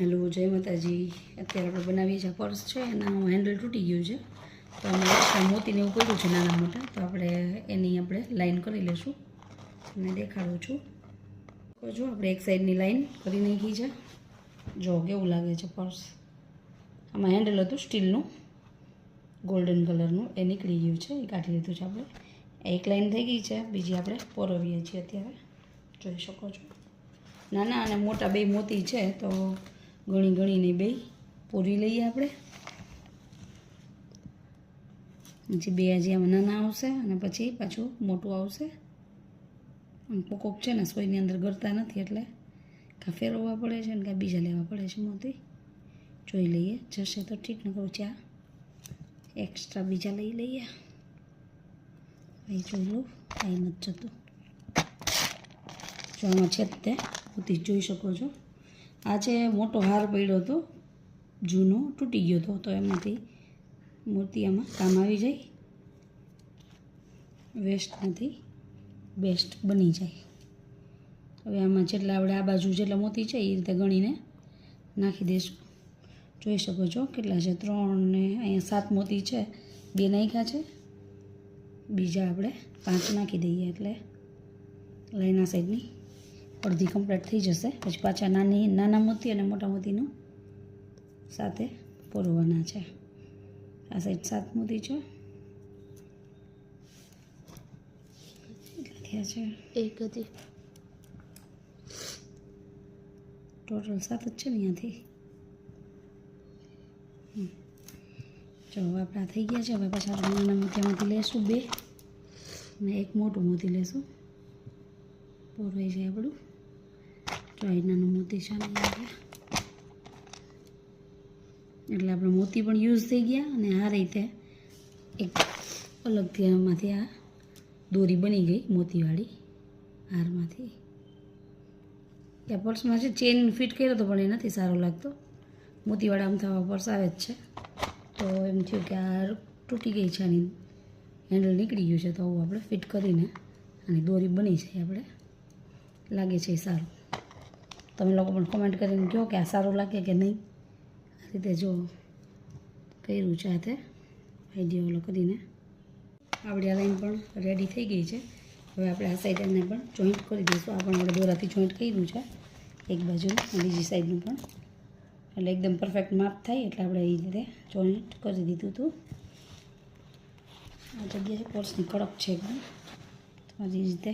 Hello, જય માતાજી। અત્યારે આપણે બનાવીએ છીએ પર્સ છે, એના હેન્ડલ તૂટી ગયું છે, તો અમે એક્સ્ટ્રા મોતીને એવું કર્યું છે નાના મોટા, તો એની લાઈન કરી લઈશું। તમને દેખાડું છું। જો આપણે એક સાઈડની લાઈન કરી નાખી છે। જો કેવું લાગે છે પર્સ। આમાં હેન્ડલ હતું સ્ટીલનું, ગોલ્ડન કલરનું, એ નીકળી ગયું છે, એ કાઢી લીધું છે આપણે। એક લાઈન થઈ ગઈ છે, બીજી આપણે પોરવીએ છીએ અત્યારે, જોઈ શકો છો। નાના અને મોટા બે મોતી છે, તો ઘણી ઘણીને બે પૂરી લઈએ આપણે। પછી બે હજી આમાં નાના આવશે અને પછી પાછું મોટું આવશે। કોક છે ને સોયની અંદર ગરતા નથી, એટલે કાં ફેરવવા પડે છે ને કાં બીજા લેવા પડે છે મોતી। જોઈ લઈએ, જશે તો ઠીક, ન કહું ચા એક્સ્ટ્રા બીજા લઈ લઈએ। અહીં જોઈ લઉં, કાંઈ નથી જતું। જો આમાં છે તે મોતી જોઈ શકો છો। આ છે મોટો હાર પડ્યો હતો જૂનો, તૂટી ગયો હતો, તો એમાંથી મોતી આમાં કામ આવી જાય, વેસ્ટ નથી, બેસ્ટ બની જાય। હવે આમાં જેટલા આપણે આ બાજુ જેટલા મોતી છે એ રીતે ગણીને નાખી દઈશું। જોઈ શકો છો કેટલા છે, 3 ને અહીંયા 7 મોતી છે, 2 નાખ્યા છે, બીજા આપણે 5 નાખી દઈએ, એટલે લાઈના સાઈડની અડધી કમ્પ્લીટ થઈ જશે। પછી પાછા નાના મોતી અને મોટા મોતીનું સાથે પોરવાના છે। આ સાઈડ 7 મોતી છે, કેટલા થયા છે? એક હતી, ટોટલ 7 જ છે ને અહીંયાથી। જો આપણા થઈ ગયા છે। હવે પાછા નાના મોતીમાંથી લેશું 2 અને એક મોટું મોતી લેશું, પોરવાઈ જાય આપણું। જો આ નાનું મોતી છે ને, એટલે આપણે મોતી પણ યુઝ થઈ ગયા, અને આ રીતે એક અલગથી આમાંથી આ દોરી બની ગઈ મોતીવાળી હારમાંથી। ત્યાં પર્સમાં છે ચેન ફિટ કર્યો હતો, પણ એ નથી સારો લાગતો, મોતીવાળા આમ થવા પર્સ આવે જ છે, તો એમ થયું કે આ તૂટી ગઈ છે, આની હેન્ડલ નીકળી ગયું છે, તો આવું આપણે ફિટ કરીને આની દોરી બની જાય આપણે, લાગે છે એ સારું। તમે લોકો પણ કોમેન્ટ કરીને કહો કે આ સારું લાગે કે નહીં। આ રીતે જો કર્યું છે હાથે આઈડિયા ઓલો કરીને, આપણી આ લાઈન પણ રેડી થઈ ગઈ છે। હવે આપણે આ સાઈડ એને પણ જોઈન્ટ કરી દઈશું। આ પણ આપણે દોરાથી જોઈન્ટ કર્યું છે એક બાજુનું, બીજી સાઈડનું પણ, એટલે એકદમ પરફેક્ટ માપ થાય, એટલે આપણે એ રીતે જોઈન્ટ કરી દીધું હતું। આ જગ્યાએ પર્સની કડક છે એકદમ, તો આ રીતે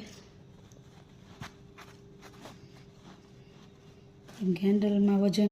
એમ હેન્ડલમાં વજન